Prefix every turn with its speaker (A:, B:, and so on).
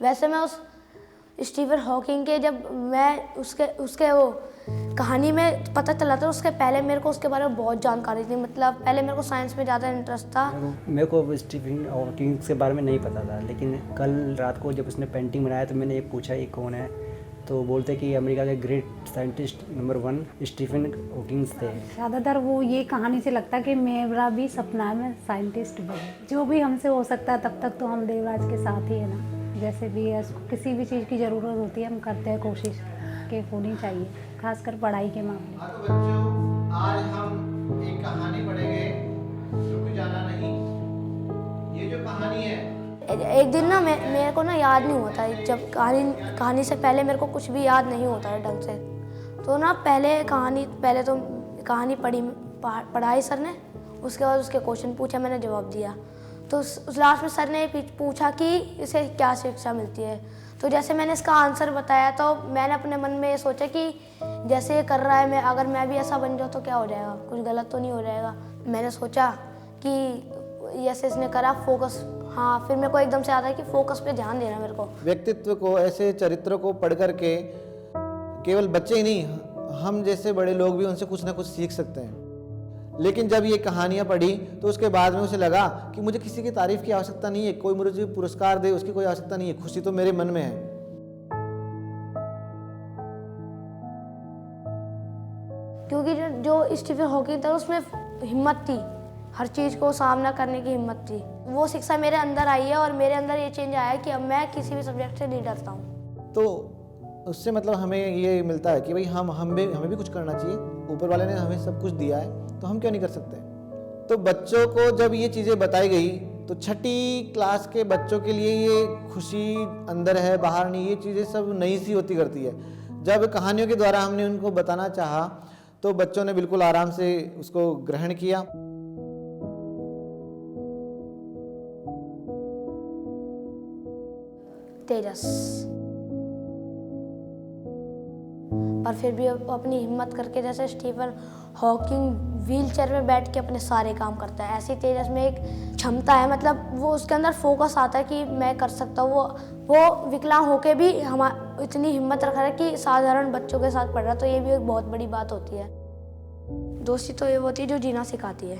A: वैसे मैं उस स्टीफन हॉकिंग के जब मैं उसके वो कहानी में पता चला था, उसके पहले मेरे को उसके बारे में बहुत जानकारी थी। मतलब पहले मेरे को साइंस में ज़्यादा इंटरेस्ट था।
B: मेरे को स्टीफन हॉकिंग के बारे में नहीं पता था, लेकिन कल रात को जब उसने पेंटिंग बनाया तो मैंने ये पूछा ये कौन है, तो बोलते कि अमेरिका के great scientist number 1 Stephen Hawking थे।
C: ज़्यादातर वो ये कहानी से लगता है कि मेरा भी सपना है मैं साइंटिस्ट बनूं। जो भी हमसे हो सकता है तब तक तो हम देवराज के साथ ही है ना। जैसे भी है, किसी भी चीज़ की ज़रूरत होती है हम करते हैं कोशिश कि होनी चाहिए, खासकर पढ़ाई के मामले।
D: हाँ तो बच्चों, आज हम एक कहानी पढ़ेंगे, रुक जाना नहीं। ये जो कहानी है,
A: एक दिन ना मेरे को ना याद नहीं होता है, जब कहानी से पहले मेरे को कुछ भी याद नहीं होता है ढंग से। तो ना पहले तो कहानी पढ़ाई सर ने, उसके बाद उसके क्वेश्चन पूछा, मैंने जवाब दिया। तो उस लास्ट में सर ने पूछा कि इसे क्या शिक्षा मिलती है। तो जैसे मैंने इसका आंसर बताया तो मैंने अपने मन में ये सोचा कि जैसे ये कर रहा है, अगर मैं भी ऐसा बन जाऊँ तो क्या हो जाएगा, कुछ गलत तो नहीं हो जाएगा। मैंने सोचा कि जैसे इसने करा फोकस, हाँ, फिर मेरे को एकदम से आता है कि फोकस पे ध्यान देना मेरे को।
D: व्यक्तित्व को, ऐसे चरित्रों को पढ़ करके केवल बच्चे ही नहीं, हम जैसे बड़े लोग भी उनसे कुछ ना कुछ सीख सकते हैं। लेकिन जब ये कहानियाँ पढ़ी तो उसके बाद में उसे लगा कि मुझे किसी की तारीफ की आवश्यकता नहीं है, कोई मुझे पुरस्कार दे उसकी कोई आवश्यकता नहीं है, खुशी तो मेरे मन में है।
A: क्योंकि जो स्टीफन हॉकिंग था उसमें हिम्मत थी, हर चीज़ को सामना करने की हिम्मत थी। वो शिक्षा मेरे अंदर आई है और मेरे अंदर ये चेंज आया है कि अब मैं किसी भी सब्जेक्ट से नहीं डरता हूँ।
D: तो उससे मतलब हमें ये मिलता है कि भाई हमें भी कुछ करना चाहिए। ऊपर वाले ने हमें सब कुछ दिया है तो हम क्यों नहीं कर सकते। तो बच्चों को जब ये चीज़ें बताई गई तो 6ठी क्लास के बच्चों के लिए ये खुशी अंदर है, बाहर नहीं, ये चीज़ें सब नई सी होती करती है। जब कहानियों के द्वारा हमने उनको बताना चाहा तो बच्चों ने बिल्कुल आराम से उसको ग्रहण किया।
A: तेजस, पर फिर भी अपनी हिम्मत करके, जैसे स्टीफन हॉकिंग व्हीलचेयर में बैठ के अपने सारे काम करता है, ऐसी तेजस में एक क्षमता है, मतलब वो उसके अंदर फोकस आता है कि मैं कर सकता हूँ। वो विकलांग होके भी इतनी हिम्मत रखा है कि साधारण बच्चों के साथ पढ़ रहा, तो ये भी एक बहुत बड़ी बात होती है। दोस्ती तो ये होती है जो जीना सिखाती है।